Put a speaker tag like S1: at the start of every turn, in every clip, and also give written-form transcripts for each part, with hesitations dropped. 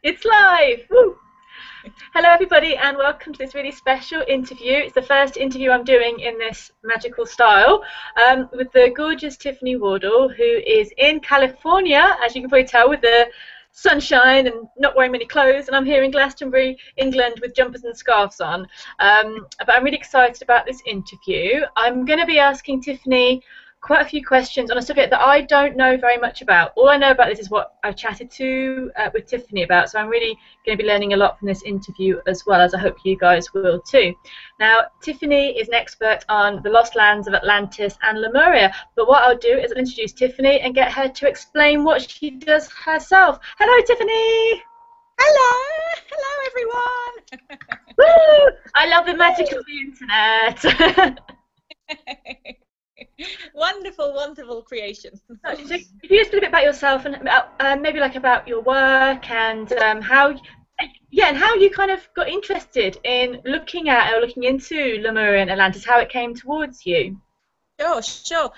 S1: It's live! Woo! Hello everybody and welcome to this really special interview. It's the first interview I'm doing in this magical style with the gorgeous Tiffany Wardle, who is in California, as you can probably tell, with the sunshine and not wearing many clothes, and I'm here in Glastonbury, England, with jumpers and scarves on. But I'm really excited about this interview. I'm going to be asking Tiffany quite a few questions on a subject that I don't know very much about. All I know about this is what I've chatted to with Tiffany about, so I'm really going to be learning a lot from this interview as well, as I hope you guys will too. Now, Tiffany is an expert on the lost lands of Atlantis and Lemuria, but what I'll do is I'll introduce Tiffany and get her to explain what she does herself. Hello, Tiffany!
S2: Hello everyone!
S1: Woo! I love the magic of the internet.
S2: Wonderful creation.
S1: So, could you just a bit about yourself and about, maybe like about your work and how you kind of got interested in looking at or looking into Lemurian Atlantis, how it came towards you?
S2: Sure.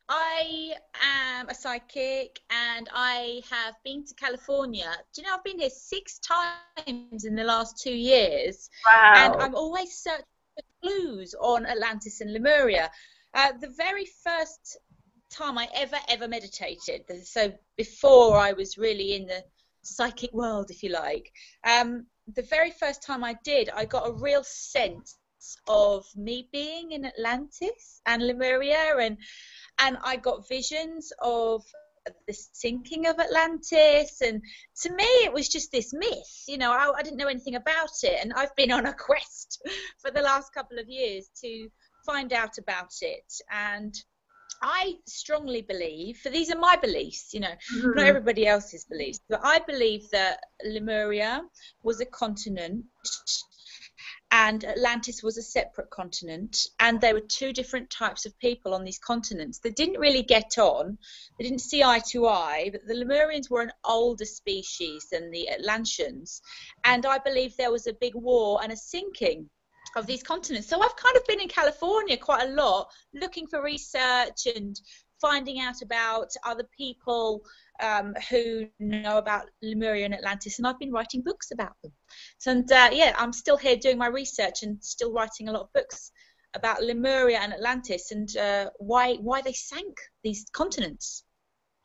S2: I am a psychic and I have been to California. Do you know, I've been here 6 times in the last 2 years.
S1: Wow.
S2: And I'm always searching for clues on Atlantis and Lemuria. The very first time I ever meditated, so before I was really in the psychic world, if you like, the very first time I did, I got a real sense of me being in Atlantis and Lemuria, and I got visions of the sinking of Atlantis, and to me it was just this myth, you know. I didn't know anything about it, and I've been on a quest for the last couple of years to find out about it. And I strongly believe, for these are my beliefs, you know, not everybody else's beliefs, but I believe that Lemuria was a continent and Atlantis was a separate continent, and there were 2 different types of people on these continents that didn't really get on. They didn't see eye to eye, but the Lemurians were an older species than the Atlanteans, and I believe there was a big war and a sinking of these continents. So I've kind of been in California quite a lot, looking for research and finding out about other people who know about Lemuria and Atlantis, and I've been writing books about them. So, and yeah, I'm still here doing my research and still writing a lot of books about Lemuria and Atlantis and why they sank these continents.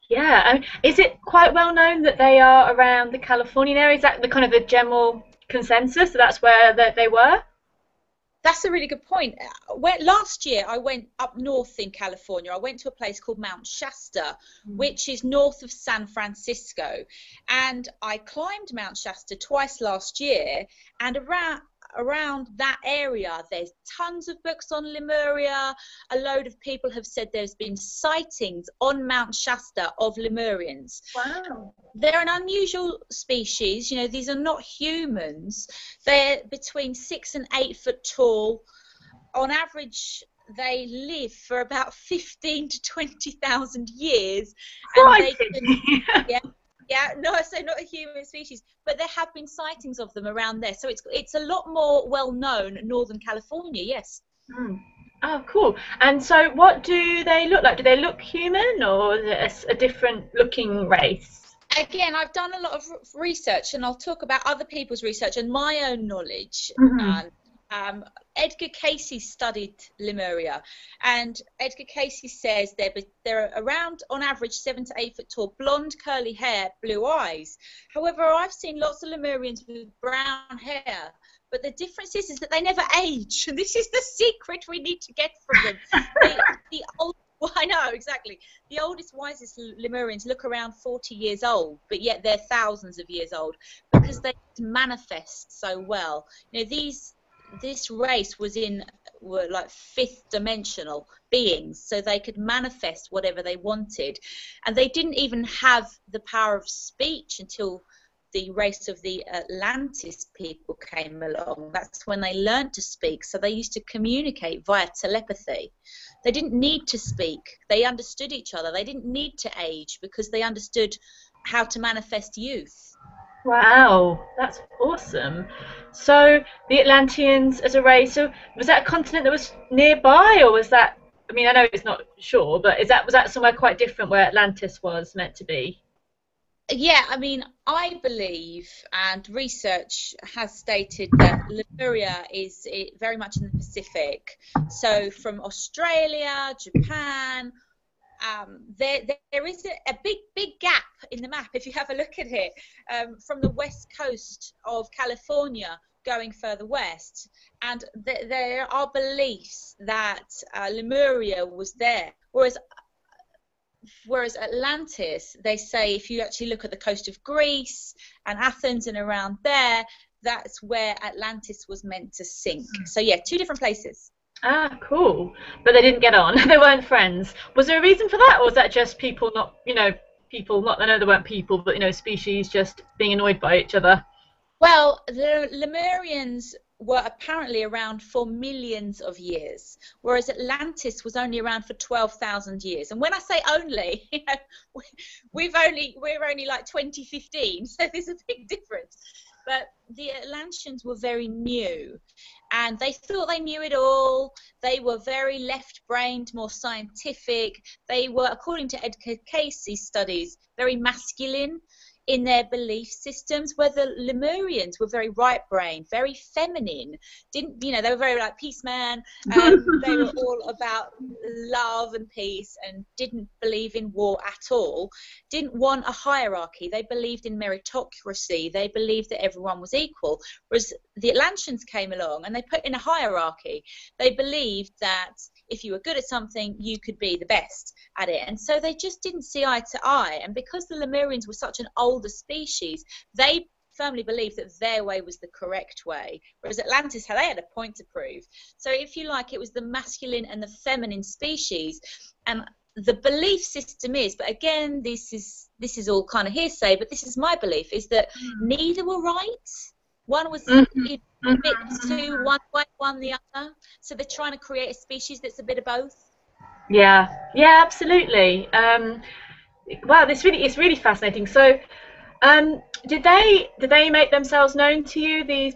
S1: Yeah, I mean, is it quite well known that they are around the Californian area? Is that the kind of the general consensus that that's where they were?
S2: That's a really good point. Last year I went up north in California. I went to a place called Mount Shasta, which is north of San Francisco. And I climbed Mount Shasta twice last year. And around that area, there's tons of books on Lemuria. A load of people have said there's been sightings on Mount Shasta of Lemurians.
S1: Wow.
S2: They're an unusual species. You know, these are not humans. They're between 6 and 8 foot tall. On average, they live for about 15 to 20,000 years. And they can, no, so not a human species, but there have been sightings of them around there. So it's a lot more well known in Northern California, yes.
S1: Oh, cool. And so what do they look like? Do they look human, or is it a different looking race?
S2: Again, I've done a lot of research, and I'll talk about other people's research and my own knowledge. Edgar Casey studied Lemuria, and Edgar Casey says they're around, on average, 7 to 8 foot tall, blonde, curly hair, blue eyes. However, I've seen lots of Lemurians with brown hair, but the difference is that they never age, and this is the secret we need to get from them. Well, I know, exactly. The oldest, wisest Lemurians look around 40 years old, but yet they're thousands of years old because they manifest so well. You know, this race were like 5th dimensional beings, so they could manifest whatever they wanted, and they didn't even have the power of speech until the race of the Atlantis people came along. That's when they learned to speak, so they used to communicate via telepathy. They didn't need to speak. They understood each other. They didn't need to age because they understood how to manifest youth.
S1: Wow, that's awesome. So the Atlanteans as a race, so was that a continent that was nearby, or was that, I mean, I know it's not sure, but was that somewhere quite different where Atlantis was meant to be?
S2: Yeah, I mean, I believe, and research has stated that Lemuria is very much in the Pacific. So from Australia, Japan, there is a big gap in the map if you have a look at it, from the west coast of California going further west, and there are beliefs that Lemuria was there, whereas Atlantis, they say, if you actually look at the coast of Greece and Athens and around there, that's where Atlantis was meant to sink. So yeah, two different places.
S1: Ah, cool. But they didn't get on. They weren't friends. Was there a reason for that, or was that just people not, people not? I know they weren't people, but species just being annoyed by each other.
S2: Well, the Lemurians were apparently around for millions of years, whereas Atlantis was only around for 12,000 years. And when I say only, we're only like 2015, so there's a big difference. But the Atlanteans were very new, and they thought they knew it all. They were very left-brained, more scientific. They were, according to Edgar Cayce's studies, very masculine in their belief systems, where the Lemurians were very right-brained, very feminine. They were very like peace man. They were all about love and peace, and didn't believe in war at all. Didn't want a hierarchy. They believed in meritocracy. They believed that everyone was equal. Whereas the Atlanteans came along and they put in a hierarchy. They believed that if you were good at something, you could be the best at it. And so they just didn't see eye to eye. And because the Lemurians were such an older species, they firmly believed that their way was the correct way. Whereas Atlantis, they had a point to prove. So if you like, it was the masculine and the feminine species. And the belief system is, but again, this is all kind of hearsay, but this is my belief, is that neither were right. One was a bit too one way, one the other. So they're trying to create a species that's a bit of both.
S1: Yeah, absolutely. Wow, it's really fascinating. So, did they make themselves known to you, these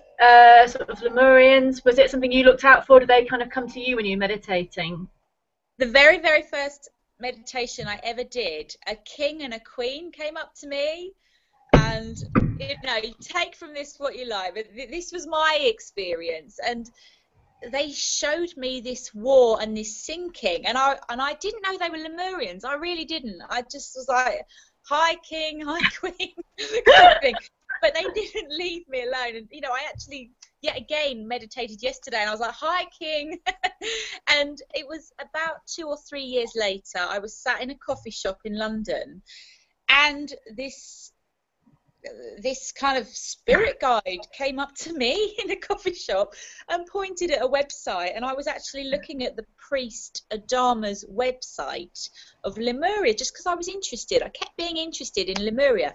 S1: sort of Lemurians? Was it something you looked out for? Did they kind of come to you when you were meditating?
S2: The very, very first meditation I ever did, a king and a queen came up to me. And you take from this what you like, but this was my experience, and they showed me this war and this sinking, and I didn't know they were Lemurians. I really didn't. I just was like, hi king, hi queen, kind of thing. But they didn't leave me alone. And I actually yet again meditated yesterday, and I was like, hi king. And it was about 2 or 3 years later, I was sat in a coffee shop in London, and this kind of spirit guide came up to me in a coffee shop and pointed at a website, and I was actually looking at the priest Adama's website of Lemuria just because I was interested. I kept being interested in Lemuria,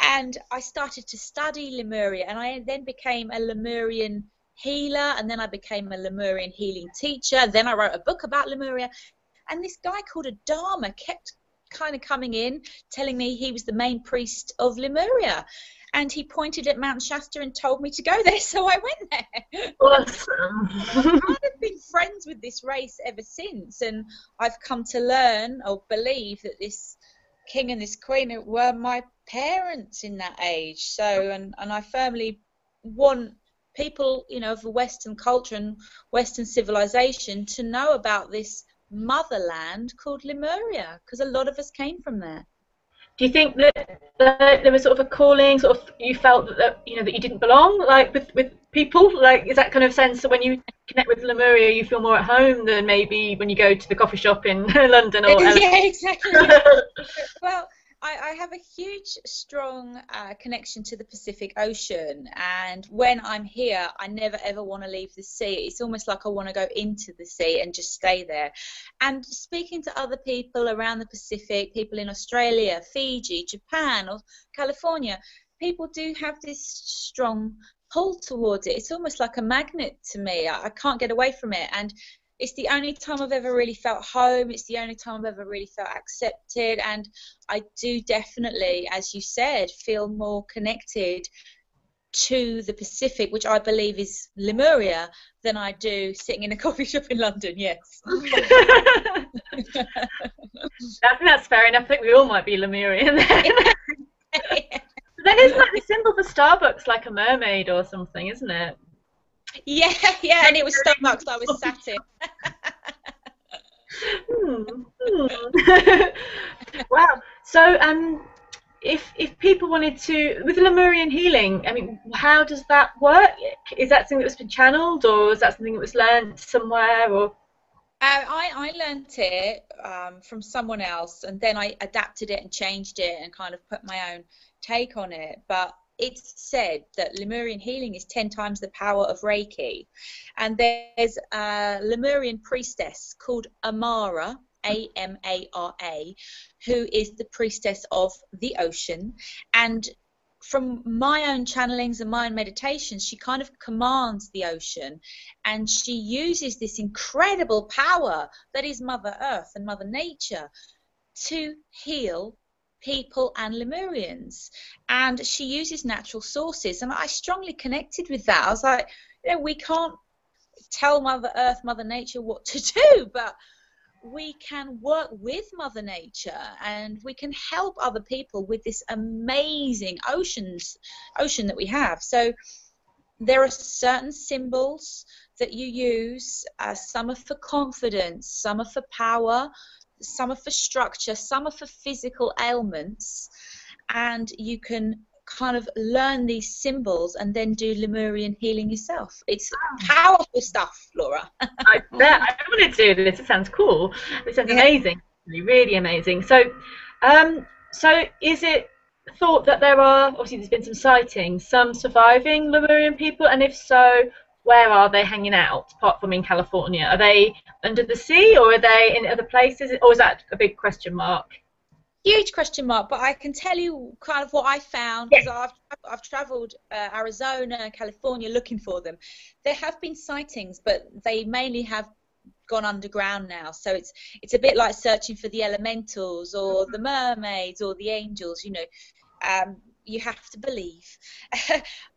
S2: and I started to study Lemuria, and I then became a Lemurian healer, and then I became a Lemurian healing teacher. Then I wrote a book about Lemuria, and this guy called Adama kept kind of coming in telling me he was the main priest of Lemuria, and he pointed at Mount Shasta and told me to go there, so I went there.
S1: Awesome.
S2: I've kind of been friends with this race ever since, and I've come to learn or believe that this king and this queen were my parents in that age. So and I firmly want people of the Western culture and Western civilization to know about this motherland called Lemuria, because a lot of us came from there.
S1: Do you think that there was sort of a calling, sort of you felt that that you didn't belong, like with people? Like, is that kind of sense that when you connect with Lemuria, you feel more at home than maybe when you go to the coffee shop in London or
S2: yeah, exactly. Well, I have a huge, strong connection to the Pacific Ocean, and when I'm here, I never ever want to leave the sea. It's almost like I want to go into the sea and just stay there. And speaking to other people around the Pacific, people in Australia, Fiji, Japan, or California, people do have this strong pull towards it. It's almost like a magnet to me. I can't get away from it, and it's the only time I've ever really felt home. It's the only time I've ever really felt accepted. And I do definitely, as you said, feel more connected to the Pacific, which I believe is Lemuria, than I do sitting in a coffee shop in London, yes.
S1: I think that's fair enough. I think we all might be Lemurian then. Then isn't like the symbol for Starbucks like a mermaid or something, isn't it?
S2: Yeah, yeah, and it was Starbucks I was sat in.
S1: Wow. So, if people wanted to, with Lemurian healing, I mean, how does that work? Is that something that's been channeled, or is that something that was learned somewhere, or?
S2: I learned it from someone else, and then I adapted it and changed it and kind of put my own take on it. But it's said that Lemurian healing is 10 times the power of Reiki. And there's a Lemurian priestess called Amara, Amara, who is the priestess of the ocean. And from my own channelings and my own meditations, she kind of commands the ocean, and she uses this incredible power that is Mother Earth and Mother Nature to heal people and Lemurians. And she uses natural sources, and I strongly connected with that. I was like, you know, we can't tell Mother Earth, Mother Nature what to do, but we can work with Mother Nature, and we can help other people with this amazing ocean that we have. So there are certain symbols that you use. Some are for confidence, some are for power, some are for structure, some are for physical ailments, and you can kind of learn these symbols and then do Lemurian healing yourself. It's powerful stuff, Laura.
S1: I bet. I want to do this. It sounds cool. It sounds amazing. Really amazing. So, so is it thought that there are, obviously there's been some sightings, some surviving Lemurian people, and if so, where are they hanging out, apart from in California? Are they under the sea, or are they in other places, or is that a big question mark?
S2: Huge question mark, but I can tell you kind of what I found, because I've travelled Arizona and California looking for them. There have been sightings, but they mainly have gone underground now. So it's a bit like searching for the elementals or the mermaids or the angels, you know. You have to believe.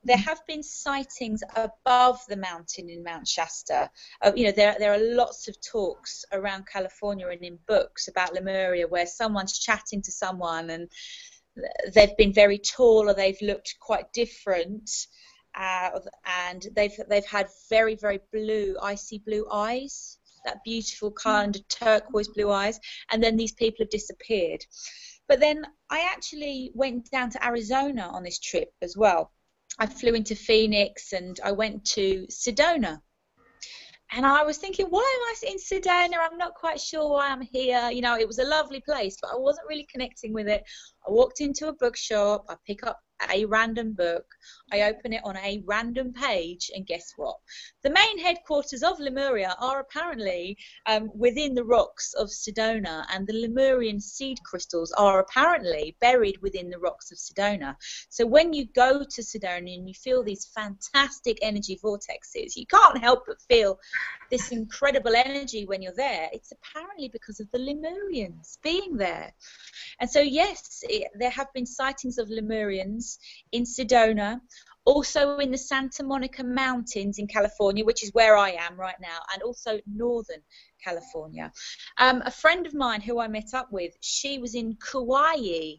S2: There have been sightings above the mountain in Mount Shasta. You know, there are lots of talks around California and in books about Lemuria where someone's chatting to someone and they've been very tall or they've looked quite different, and they've had very, very blue, icy blue eyes, that beautiful kind of turquoise blue eyes, and then these people have disappeared. But then I actually went down to Arizona on this trip as well. I flew into Phoenix and I went to Sedona. And I was thinking, why am I in Sedona? I'm not quite sure why I'm here. You know, it was a lovely place, but I wasn't really connecting with it. I walked into a bookshop, I pick up a random book, I open it on a random page, and guess what? The main headquarters of Lemuria are apparently within the rocks of Sedona, and the Lemurian seed crystals are apparently buried within the rocks of Sedona. So when you go to Sedona and you feel these fantastic energy vortexes, you can't help but feel this incredible energy when you're there. It's apparently because of the Lemurians being there. And so yes, there have been sightings of Lemurians in Sedona, also in the Santa Monica Mountains in California, which is where I am right now, and also Northern California. A friend of mine who I met up with, she was in Kauai,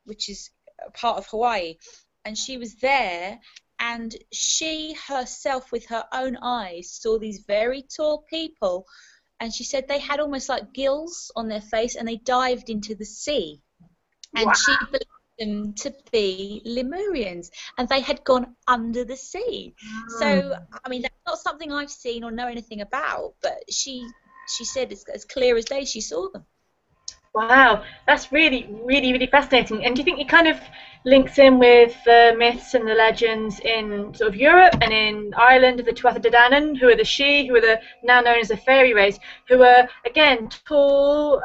S2: which is a part of Hawaii, and she was there, and she herself with her own eyes saw these very tall people, and she said they had almost like gills on their face and they dived into the sea. And wow. She believed them to be Lemurians, and they had gone under the sea. So, I mean, that's not something I've seen or know anything about, but she said it's as clear as day she saw them.
S1: Wow, that's really, really, really fascinating. And do you think it kind of links in with the myths and the legends in sort of Europe and in Ireland of the Tuatha De Danann, who are the Sidhe, who are the now known as the fairy race, who are again tall,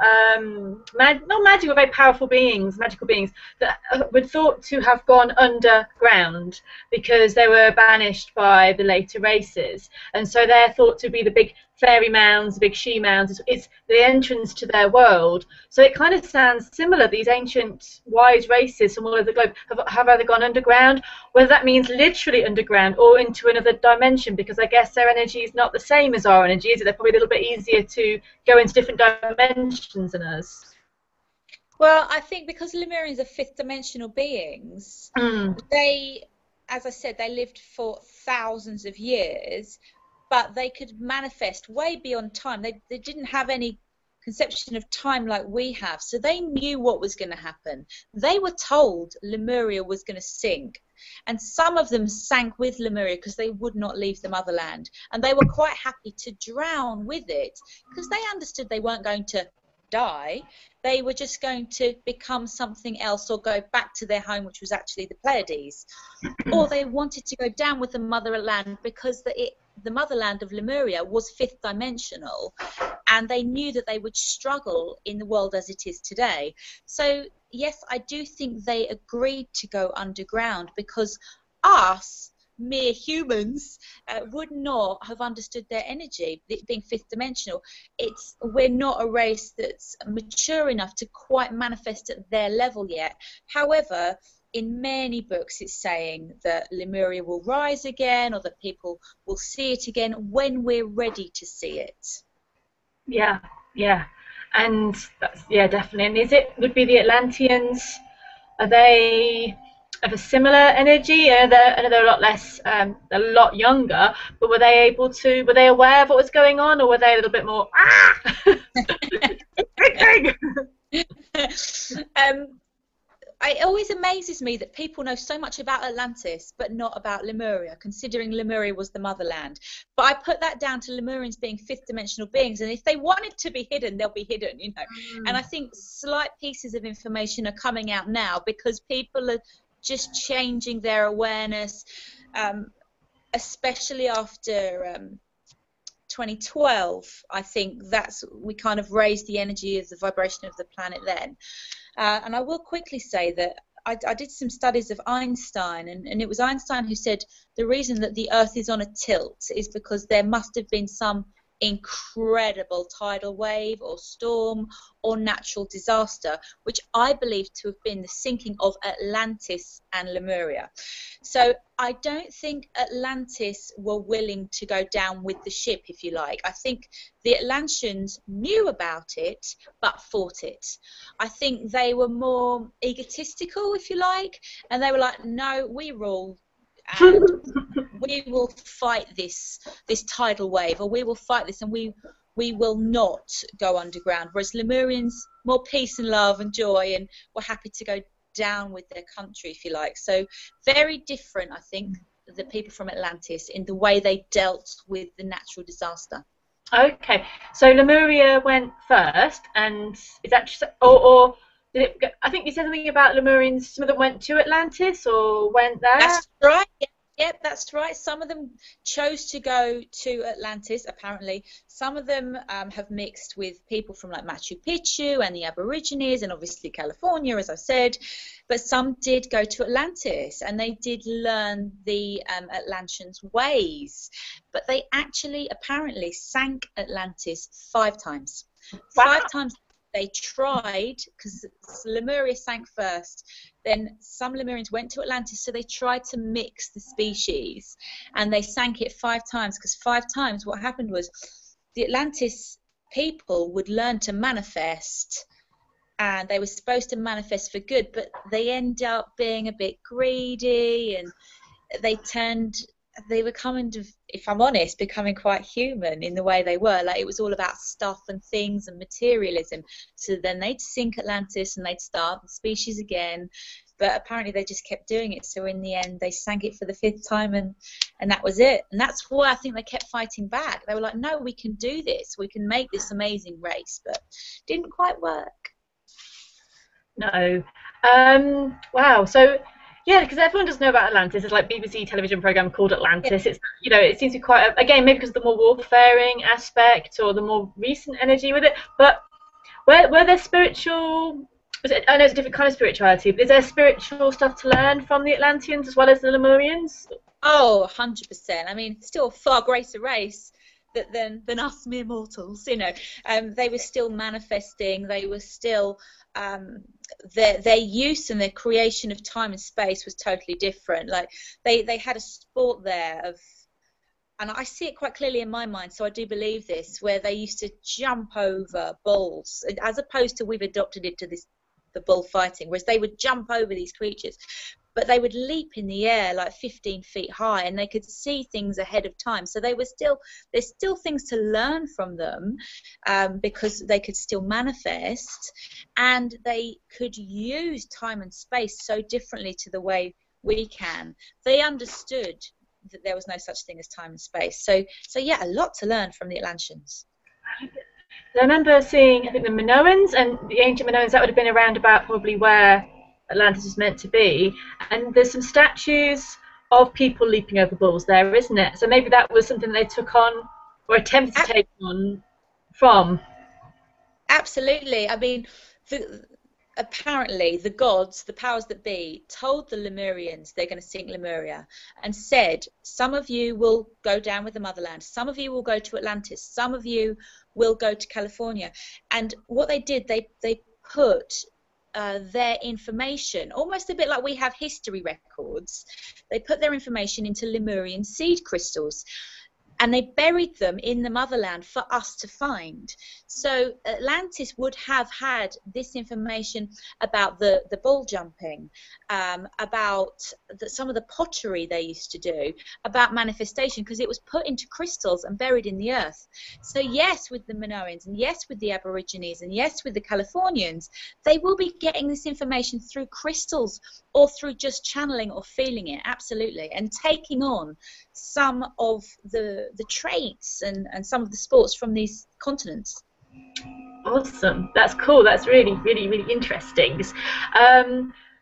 S1: not magical, very powerful beings, magical beings that were thought to have gone underground because they were banished by the later races, and so they're thought to be the big fairy mounds, the big she mounds. It's the entrance to their world. So it kind of sounds similar. These ancient wise races from all over the globe have either gone underground, whether that means literally underground or into another dimension, because I guess their energy is not the same as our energy, is it? They're probably a little bit easier to go into different dimensions than us.
S2: Well, I think because Lemurians are fifth dimensional beings,
S1: Mm.
S2: they, as I said, they lived for thousands of years, but they could manifest way beyond time. They didn't have any conception of time like we have, so they knew what was going to happen. They were told Lemuria was going to sink, and some of them sank with Lemuria because they would not leave the motherland, and they were quite happy to drown with it because they understood they weren't going to die. They were just going to become something else or go back to their home, which was actually the Pleiades. Or they wanted to go down with the motherland because the motherland of Lemuria was fifth dimensional, and they knew that they would struggle in the world as it is today. So yes, I do think they agreed to go underground because us mere humans would not have understood their energy, being fifth dimensional. We're not a race that's mature enough to quite manifest at their level yet. However, in many books it's saying that Lemuria will rise again, or that people will see it again when we're ready to see it.
S1: Yeah, yeah, and that's, yeah, definitely. And would be the Atlanteans? Are they of a similar energy? I know they're a lot less, a lot younger, but were they aware of what was going on, or were they a little bit more,
S2: It always amazes me that people know so much about Atlantis but not about Lemuria, considering Lemuria was the motherland. But I put that down to Lemurians being fifth dimensional beings, and if they wanted to be hidden, they'll be hidden, you know. And I think slight pieces of information are coming out now because people are just changing their awareness, especially after 2012. I think we kind of raised the energy of the vibration of the planet then. And I will quickly say that I did some studies of Einstein, and it was Einstein who said the reason that the Earth is on a tilt is because there must have been some incredible tidal wave or storm or natural disaster, which I believe to have been the sinking of Atlantis and Lemuria. So I don't think Atlantis were willing to go down with the ship, if you like. I think the Atlanteans knew about it but fought it. I think they were more egotistical, if you like, and they were like, no, we rule, and we will fight this tidal wave, or we will fight this, and we will not go underground. Whereas Lemurians, more peace and love and joy, and were happy to go down with their country, if you like. So very different, I think, the people from Atlantis in the way they dealt with the natural disaster.
S1: Okay, so Lemuria went first, and is that just, or did it? I think you said something about Lemurians. Some of them went to Atlantis or went there.
S2: That's right. Yep, that's right. Some of them chose to go to Atlantis, apparently. Some of them have mixed with people from like Machu Picchu and the Aborigines and obviously California, as I said. But some did go to Atlantis, and they did learn the Atlanteans' ways. But they actually apparently sank Atlantis 5 times.
S1: Wow.
S2: 5 times they tried, because Lemuria sank first. Then some Lemurians went to Atlantis, so they tried to mix the species, and they sank it 5 times, because 5 times what happened was the Atlantis people would learn to manifest, and they were supposed to manifest for good, but they end up being a bit greedy, and they were kind of, if I'm honest, becoming quite human in the way they were. Like, it was all about stuff and things and materialism. So then they'd sink Atlantis and they'd start the species again. But apparently they just kept doing it. So in the end, they sank it for the 5th time, and that was it. And that's why I think they kept fighting back. They were like, no, we can do this. We can make this amazing race. But it didn't quite work.
S1: No. Wow. So, yeah, because everyone does know about Atlantis. There's like BBC television program called Atlantis. It's, you know, it seems to be quite again, maybe because of the more warfaring aspect or the more recent energy with it. But were there spiritual? I know it's a different kind of spirituality, but is there spiritual stuff to learn from the Atlanteans as well as the Lemurians?
S2: Oh, 100%. I mean, still a far greater race than us mere mortals, you know. They were still manifesting. They were still their use and their creation of time and space was totally different. Like they had a sport there of, and I see it quite clearly in my mind, so I do believe this, where they used to jump over balls, as opposed to we've adopted it to this the bullfighting, whereas they would jump over these creatures, but they would leap in the air like 15 feet high, and they could see things ahead of time. So there's still things to learn from them, because they could still manifest, and they could use time and space so differently to the way we can. They understood that there was no such thing as time and space. So yeah, a lot to learn from the Atlanteans.
S1: I remember seeing, I think, the Minoans, and the ancient Minoans, that would have been around about probably where Atlantis is meant to be, and there's some statues of people leaping over bulls there, isn't it? So maybe that was something they took on, or attempted to take on from.
S2: Absolutely. I mean, apparently the gods, the powers that be, told the Lemurians they're going to sink Lemuria, and said, some of you will go down with the motherland, some of you will go to Atlantis, some of you will go to California. And what they did, they put their information, almost a bit like we have history records, they put their information into Lemurian seed crystals, and they buried them in the motherland for us to find. So Atlantis would have had this information about the bull jumping, about some of the pottery they used to do, about manifestation, because it was put into crystals and buried in the earth. So yes, with the Minoans, and yes, with the Aborigines, and yes, with the Californians, they will be getting this information through crystals or through just channeling or feeling it, absolutely, and taking on some of the traits and some of the sports from these continents.
S1: Awesome, that's cool. That's really, really, really interesting.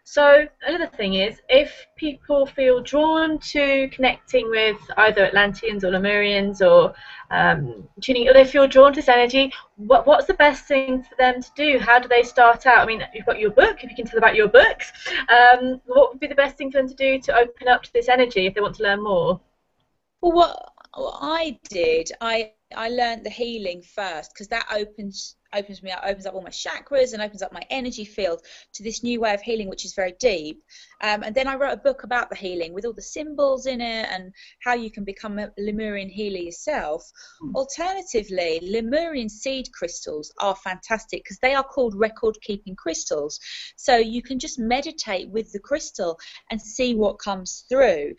S1: So another thing is, if people feel drawn to connecting with either Atlanteans or Lemurians, or tuning, or they feel drawn to this energy, what's the best thing for them to do? How do they start out? I mean, you've got your book, if you can tell about your books. What would be the best thing for them to do to open up to this energy if they want to learn more?
S2: Well, what I did, I learned the healing first, because that opens me up, opens up all my chakras and opens up my energy field to this new way of healing, which is very deep. And then I wrote a book about the healing with all the symbols in it and how you can become a Lemurian healer yourself. Alternatively, Lemurian seed crystals are fantastic because they are called record-keeping crystals. So you can just meditate with the crystal and see what comes through.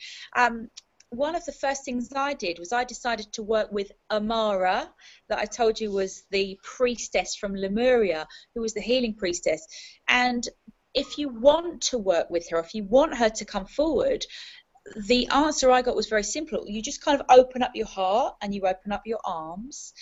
S2: One of the first things I did was I decided to work with Amara, that I told you was the priestess from Lemuria, who was the healing priestess. And if you want to work with her, if you want her to come forward, the answer I got was very simple. You just kind of open up your heart and you open up your arms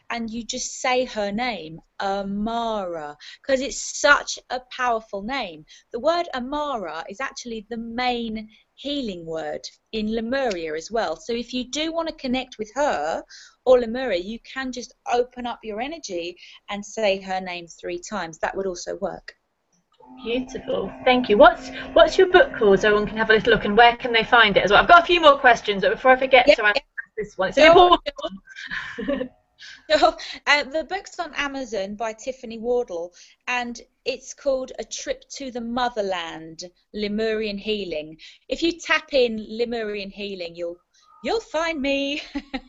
S2: and you just say her name, Amara, because it's such a powerful name. The word Amara is actually the main healing word in Lemuria as well. So if you do want to connect with her or Lemuria, you can just open up your energy and say her name 3 times. That would also work.
S1: Beautiful, thank you. What's your book called, so everyone can have a little look, and where can they find it as well? I've got a few more questions, but before I forget to ask this one, it's an important one.
S2: The book's on Amazon by Tiffany Wardle, and it's called A Trip to the Motherland, Lemurian Healing. If you tap in Lemurian Healing, you'll find me.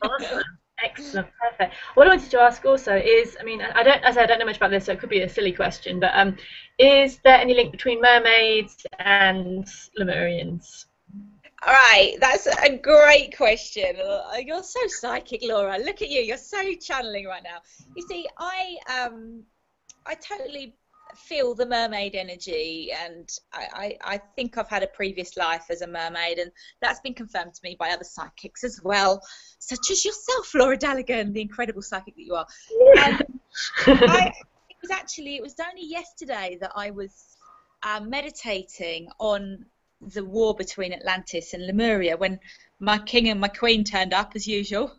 S1: Awesome. Excellent, perfect. What I wanted to ask also is, I mean, I don't know much about this, so it could be a silly question, but is there any link between mermaids and Lemurians?
S2: All right, that's a great question. You're so psychic, Laura. Look at you. You're so channeling right now. You see, I totally feel the mermaid energy, and I think I've had a previous life as a mermaid, and that's been confirmed to me by other psychics as well, such as yourself, Laura Dallaghan, the incredible psychic that you are. It was only yesterday that I was meditating on the war between Atlantis and Lemuria when my king and my queen turned up as usual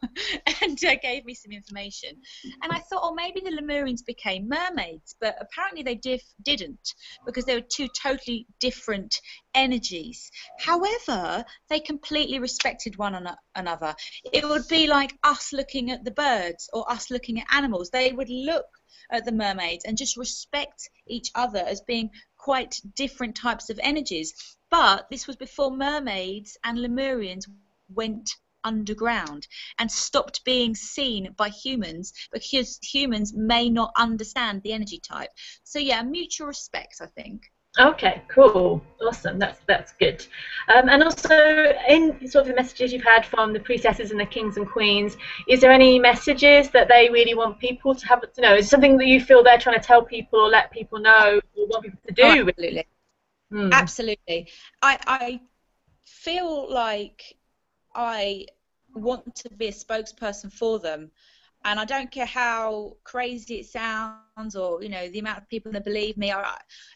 S2: and gave me some information, and I thought, oh, maybe the Lemurians became mermaids, but apparently they didn't, because they were 2 totally different energies. However, they completely respected one another. It would be like us looking at the birds or us looking at animals. They would look at the mermaids and just respect each other as being quite different types of energies. But this was before mermaids and Lemurians went underground and stopped being seen by humans because humans may not understand the energy type. So yeah, mutual respect, I think.
S1: Okay, cool, awesome. That's good. And also, in sort of the messages you've had from the priestesses and the kings and queens, is there any messages that they really want people to have to know? Is it something that you feel they're trying to tell people, or let people know, or want people to do?
S2: Oh, absolutely. Absolutely. I feel like I want to be a spokesperson for them, and I don't care how crazy it sounds, or the amount of people that believe me.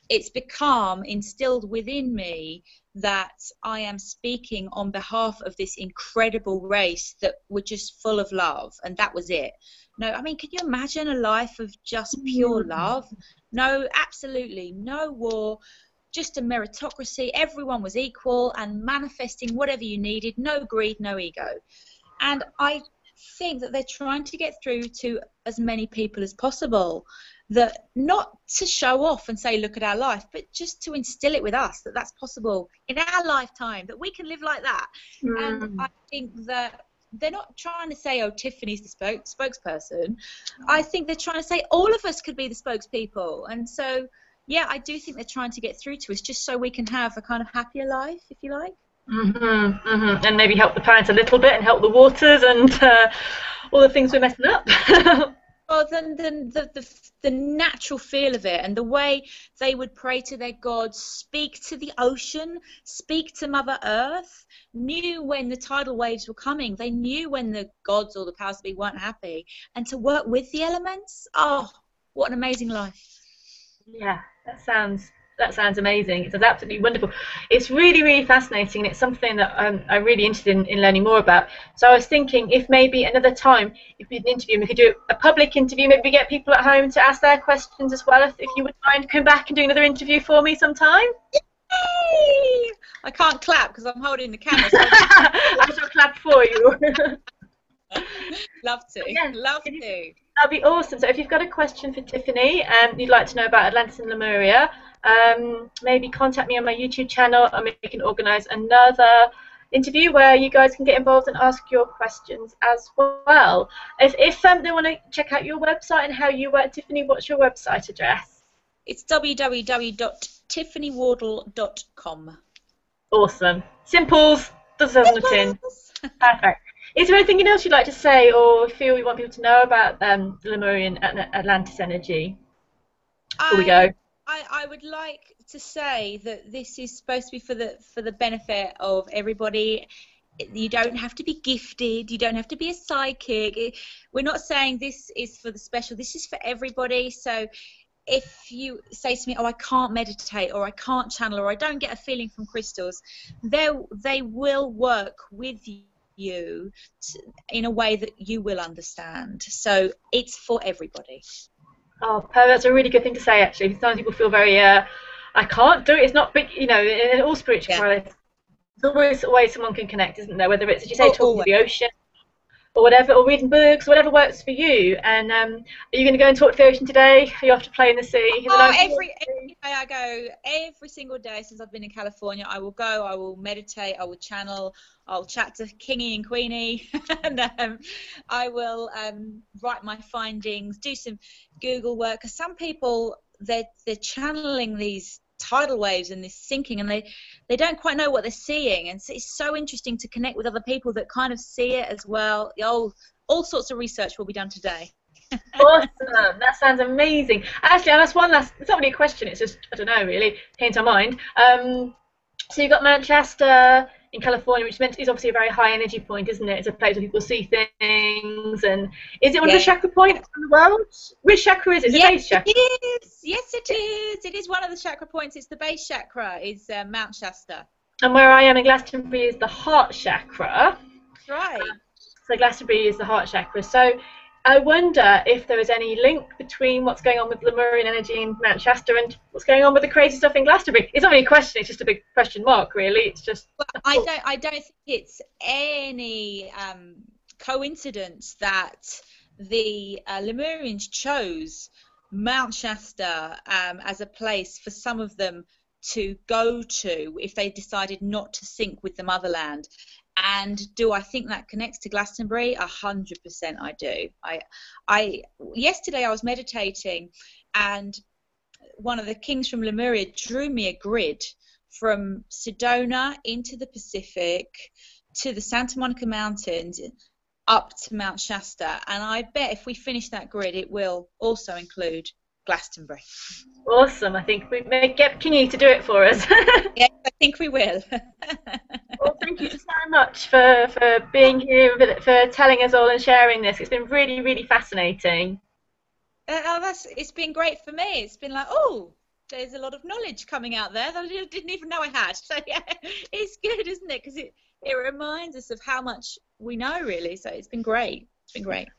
S2: It's become instilled within me that I am speaking on behalf of this incredible race that were just full of love, and that was it. No, I mean, can you imagine a life of just pure love? No, absolutely no war, just a meritocracy. Everyone was equal and manifesting whatever you needed. No greed, no ego. And I think that they're trying to get through to as many people as possible, that not to show off and say, look at our life, but just to instill it with us that that's possible in our lifetime, that we can live like that. And I think that they're not trying to say, oh, Tiffany's the spokesperson. I think they're trying to say all of us could be the spokespeople. And so, yeah, I do think they're trying to get through to us just so we can have a kind of happier life, if you like.
S1: And maybe help the planet a little bit and help the waters and all the things we're messing up.
S2: Well, then the natural feel of it, and the way they would pray to their gods, speak to the ocean, speak to Mother Earth, knew when the tidal waves were coming. They knew when the gods or the powers that be weren't happy, and to work with the elements. Oh, what an amazing life!
S1: Yeah, that sounds amazing. It sounds absolutely wonderful. It's really, really fascinating, and it's something that I'm really interested in learning more about. So I was thinking, if maybe another time, if we did an interview, we could do a public interview, maybe get people at home to ask their questions as well. If you would mind come back and do another interview for me sometime.
S2: Yay! I can't clap because I'm holding the camera. So
S1: I shall clap for you.
S2: Love to. Yeah, love to.
S1: That'd be awesome. So if you've got a question for Tiffany and you'd like to know about Atlantis and Lemuria, maybe contact me on my YouTube channel, and we can organise another interview where you guys can get involved and ask your questions as well. If they want to check out your website and how you work, Tiffany, what's your website address?
S2: It's www.tiffanyWardle.com.
S1: Awesome. Simples. Doesn't have nothing. Perfect. Is there anything else you'd like to say or feel you want people to know about Lemurian and Atlantis energy before we go?
S2: I would like to say that this is supposed to be for the benefit of everybody. You don't have to be gifted. You don't have to be a psychic. We're not saying this is for the special. This is for everybody. So if you say to me, oh, I can't meditate, or I can't channel, or I don't get a feeling from crystals, they will work with you in a way that you will understand. So it's for everybody.
S1: Oh, that's a really good thing to say, actually. Sometimes people feel very, I can't do it. It's not big, in all spirituality. There's always a way someone can connect, isn't there? Whether it's, as you say, talking to the ocean, or whatever, or reading books, whatever works for you. And are you going to go and talk to the ocean today? Are you off to play in the sea?
S2: Every day I go, every single day since I've been in California, I will go, I will meditate, I will channel, I'll chat to Kingy and Queenie, and I will write my findings, do some Google work, because some people, they're channeling these tidal waves and this sinking, and they don't quite know what they're seeing, and so it's so interesting to connect with other people that kind of see it as well. All sorts of research will be done today.
S1: Awesome, that sounds amazing. Actually, that's one last, it's not really a question, it's just, I don't know, really came to mind. So you've got Manchester in California, which is obviously a very high energy point, isn't it? It's a place where people see things. And is it one of the chakra points in the world? Which chakra is it?
S2: Yes,
S1: base chakra?
S2: it is. Yes, it is. It is one of the chakra points. It's the base chakra. Is Mount Shasta.
S1: And where I am in Glastonbury is the heart chakra.
S2: That's right.
S1: So Glastonbury is the heart chakra. So I wonder if there is any link between what's going on with Lemurian energy in Mount Shasta and what's going on with the crazy stuff in Glastonbury. It's not really a question, it's just a big question mark, really. It's just...
S2: Well, I don't think it's any coincidence that the Lemurians chose Mount Shasta as a place for some of them to go to if they decided not to sync with the motherland. And do I think that connects to Glastonbury? 100% I do. Yesterday I was meditating, and one of the kings from Lemuria drew me a grid from Sedona into the Pacific to the Santa Monica Mountains up to Mount Shasta, and I bet if we finish that grid it will also include Glastonbury.
S1: Awesome. I think we may get Kingy to do it for us.
S2: Yes, I think we will.
S1: Well, thank you so much for being here, for telling us all and sharing this. It's been really, really fascinating.
S2: It's been great for me. It's been like, oh, there's a lot of knowledge coming out there that I didn't even know I had. So yeah, it's good, isn't it? Because it reminds us of how much we know, really. So it's been great. It's been great.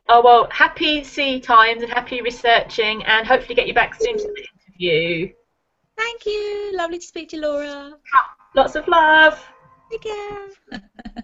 S1: Oh, well, happy sea times and happy researching, and hopefully get you back soon to the interview.
S2: Thank you. Lovely to speak to you, Laura.
S1: Lots of love.
S2: Take care.